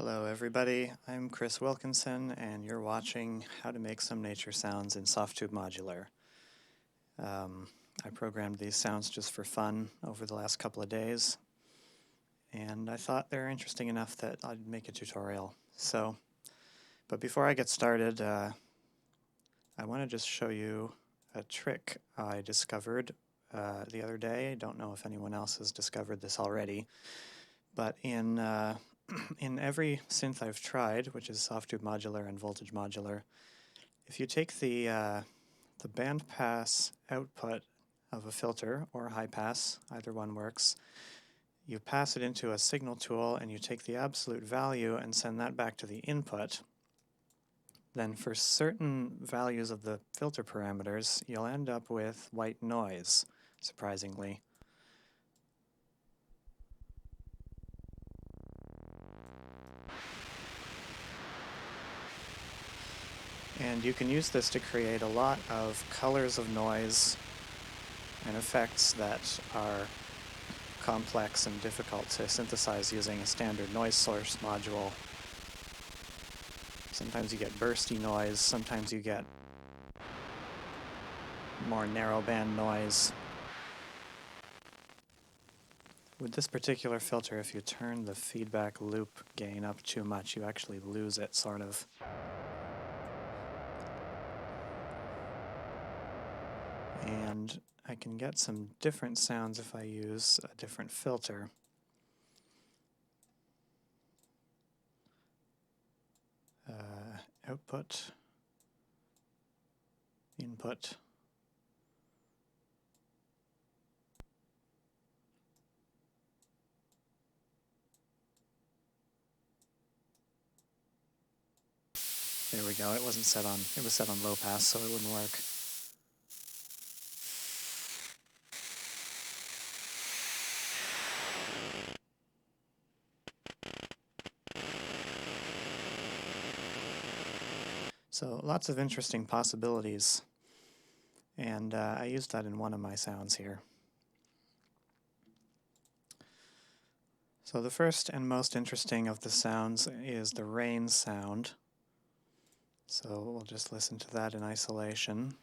Hello everybody, I'm Chris Wilkinson and you're watching how to make some nature sounds in Softube Modular. I programmed these sounds just for fun over the last couple of days and I thought they're interesting enough that I'd make a tutorial. But before I get started, I want to just show you a trick I discovered the other day. I don't know if anyone else has discovered this already, but in every synth I've tried, which is Softube Modular and Voltage Modular, if you take the bandpass output of a filter or high pass, either one works, you pass it into a signal tool and you take the absolute value and send that back to the input, then for certain values of the filter parameters, you'll end up with white noise, surprisingly. And you can use this to create a lot of colors of noise and effects that are complex and difficult to synthesize using a standard noise source module. Sometimes you get bursty noise, sometimes you get more narrowband noise. With this particular filter, if you turn the feedback loop gain up too much, you actually lose it, sort of. And I can get some different sounds if I use a different filter. Output, input, there we go. It was set on low pass, so it wouldn't work. So lots of interesting possibilities, and I used that in one of my sounds here. So the first and most interesting of the sounds is the rain sound. So we'll just listen to that in isolation.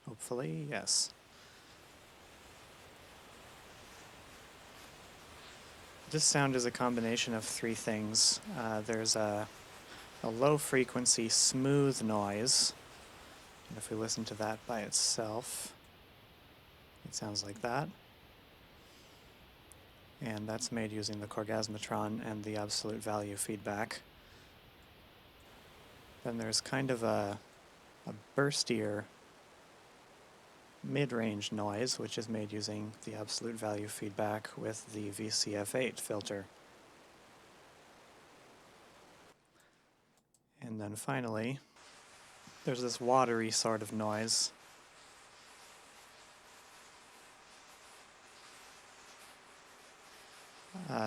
Hopefully, yes. This sound is a combination of three things. There's a low frequency smooth noise, and if we listen to that by itself, it sounds like that. And that's made using the Cont'd and the absolute value feedback. Then there's kind of a burstier mid-range noise, which is made using the absolute value feedback with the VCF8 filter. And then finally, there's this watery sort of noise.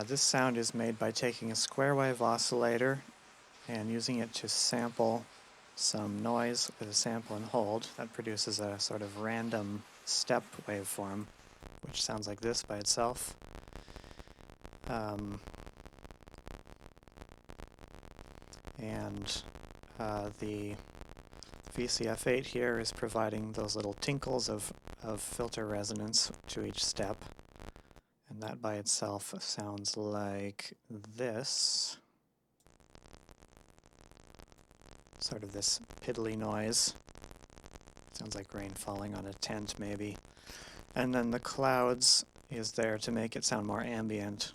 This sound is made by taking a square wave oscillator and using it to sample some noise with a sample and hold. That produces a sort of random step waveform, which sounds like this by itself. The VCF8 here is providing those little tinkles of filter resonance to each step, and that by itself sounds like this. Sort of this piddly noise. Sounds like rain falling on a tent, maybe. And then the clouds is there to make it sound more ambient.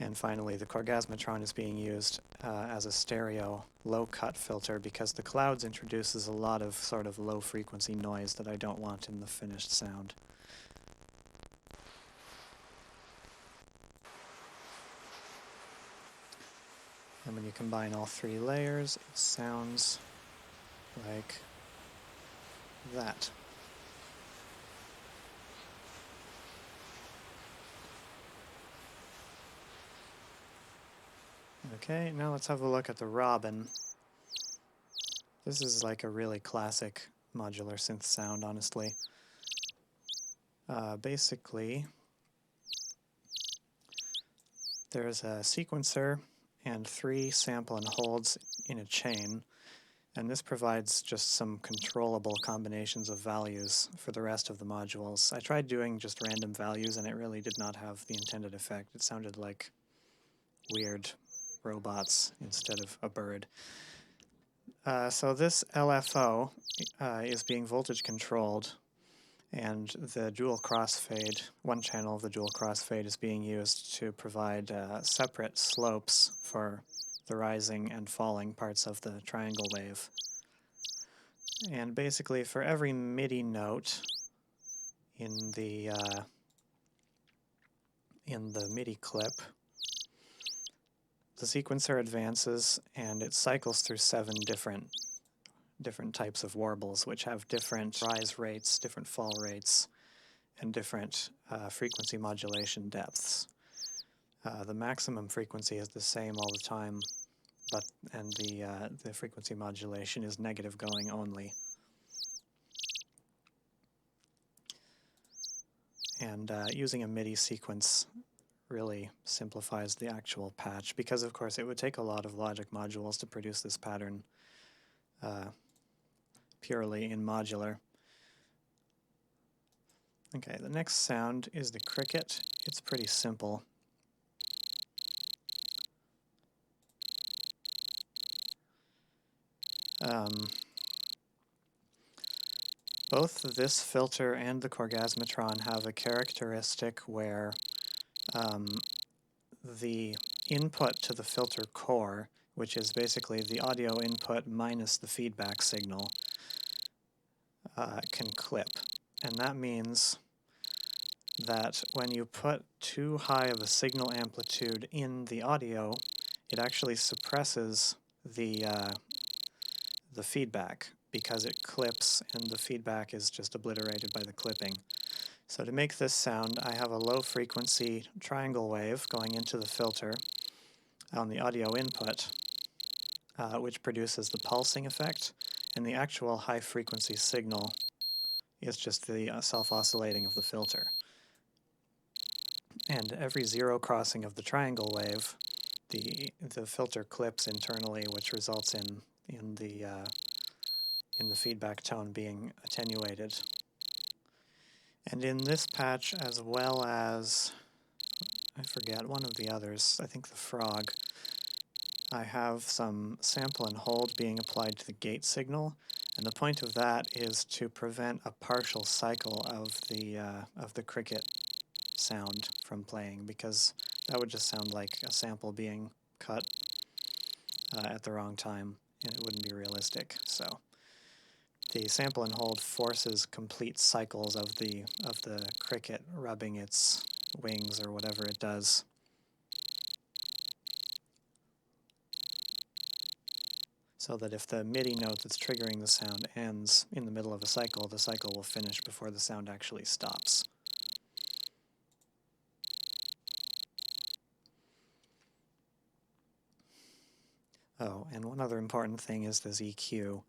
And finally, the Cont'd is being used as a stereo low-cut filter because the clouds introduces a lot of sort of low-frequency noise that I don't want in the finished sound. And when you combine all three layers, it sounds like that. Okay, now let's have a look at the robin. This is like a really classic modular synth sound, honestly. Basically, there's a sequencer and 3 sample and holds in a chain, and this provides just some controllable combinations of values for the rest of the modules. I tried doing just random values and it really did not have the intended effect. It sounded like weird robots instead of a bird. So this LFO is being voltage controlled, and the dual crossfade, one channel of the dual crossfade is being used to provide separate slopes for the rising and falling parts of the triangle wave. And basically for every MIDI note in the MIDI clip, the sequencer advances and it cycles through 7 different types of warbles, which have different rise rates, different fall rates, and different frequency modulation depths. The maximum frequency is the same all the time, and the frequency modulation is negative going only. And using a MIDI sequence really simplifies the actual patch, because of course it would take a lot of logic modules to produce this pattern purely in modular. Okay, the next sound is the cricket. It's pretty simple. Both this filter and the Korgasmatron have a characteristic where the input to the filter core, which is basically the audio input minus the feedback signal, can clip. And that means that when you put too high of a signal amplitude in the audio, it actually suppresses the feedback, because it clips and the feedback is just obliterated by the clipping. So to make this sound, I have a low frequency triangle wave going into the filter on the audio input, which produces the pulsing effect, and the actual high frequency signal is just the self-oscillating of the filter. And every zero crossing of the triangle wave, the filter clips internally, which results in the feedback tone being attenuated. And in this patch, as well as, I forget, one of the others, I think the frog, I have some sample and hold being applied to the gate signal, and the point of that is to prevent a partial cycle of the cricket sound from playing, because that would just sound like a sample being cut at the wrong time, and it wouldn't be realistic. So the sample and hold forces complete cycles of the cricket rubbing its wings or whatever it does. So that if the MIDI note that's triggering the sound ends in the middle of a cycle, the cycle will finish before the sound actually stops. Oh, and one other important thing is this EQ.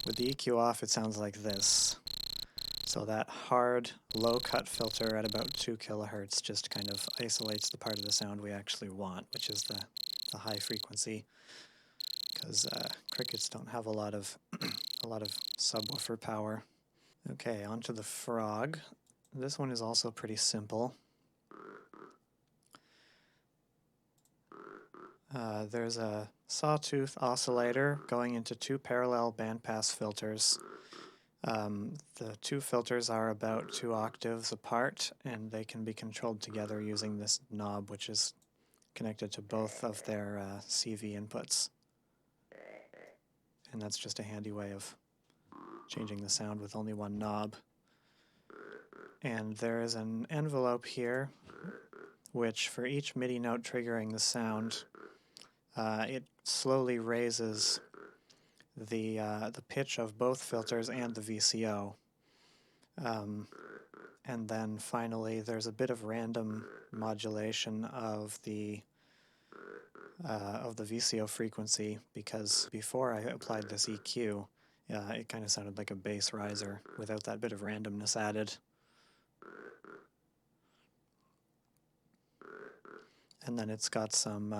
With the EQ off, it sounds like this. So that hard, low-cut filter at about 2 kilohertz just kind of isolates the part of the sound we actually want, which is the high frequency, because crickets don't have a lot of subwoofer power. Okay, onto the frog. This one is also pretty simple. There's a sawtooth oscillator going into 2 parallel bandpass filters. The 2 filters are about 2 octaves apart, and they can be controlled together using this knob, which is connected to both of their CV inputs. And that's just a handy way of changing the sound with only one knob. And there is an envelope here, which for each MIDI note triggering the sound, it slowly raises the pitch of both filters and the VCO. And then finally there's a bit of random modulation of the VCO frequency, because before I applied this EQ, it kind of sounded like a bass riser without that bit of randomness added. and then it's got some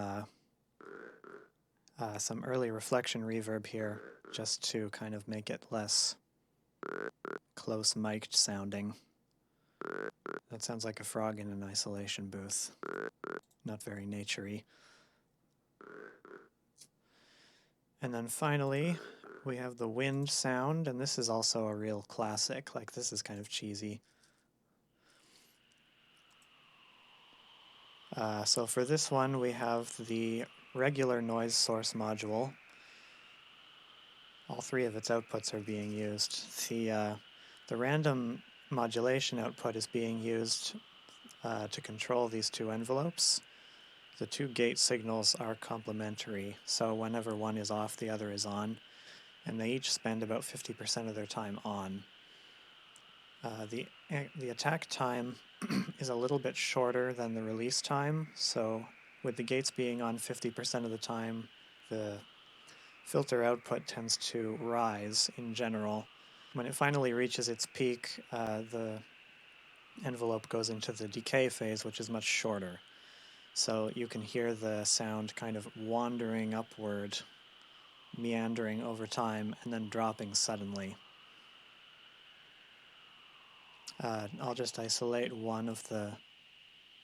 early reflection reverb here, just to kind of make it less close mic'd sounding. That sounds like a frog in an isolation booth. Not very naturey. And then finally, we have the wind sound, and this is also a real classic. Like, this is kind of cheesy. So for this one, we have the regular noise source module. All three of its outputs are being used. The random modulation output is being used to control these two envelopes. The two gate signals are complementary, so whenever one is off, the other is on, and they each spend about 50% of their time on. The attack time is a little bit shorter than the release time, so with the gates being on 50% of the time, the filter output tends to rise in general. When it finally reaches its peak, the envelope goes into the decay phase, which is much shorter. So you can hear the sound kind of wandering upward, meandering over time, and then dropping suddenly. I'll just isolate one of the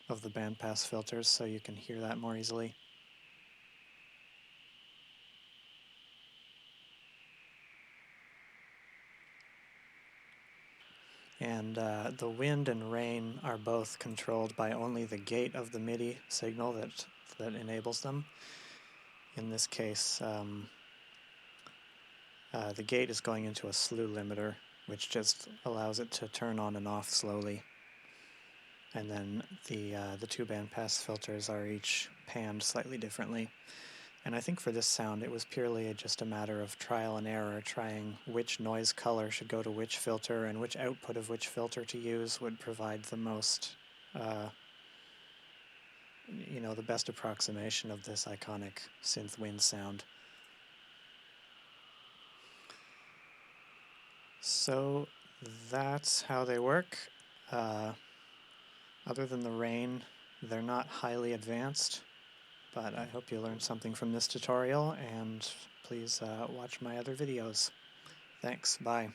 bandpass filters so you can hear that more easily. And the wind and rain are both controlled by only the gate of the MIDI signal that enables them. In this case, the gate is going into a slew limiter, which just allows it to turn on and off slowly. And then the two bandpass filters are each panned slightly differently. And I think for this sound, it was purely just a matter of trial and error, trying which noise color should go to which filter and which output of which filter to use would provide the most, the best approximation of this iconic synth wind sound. So that's how they work. Other than the rain, they're not highly advanced, but I hope you learned something from this tutorial, and please watch my other videos. Thanks, bye.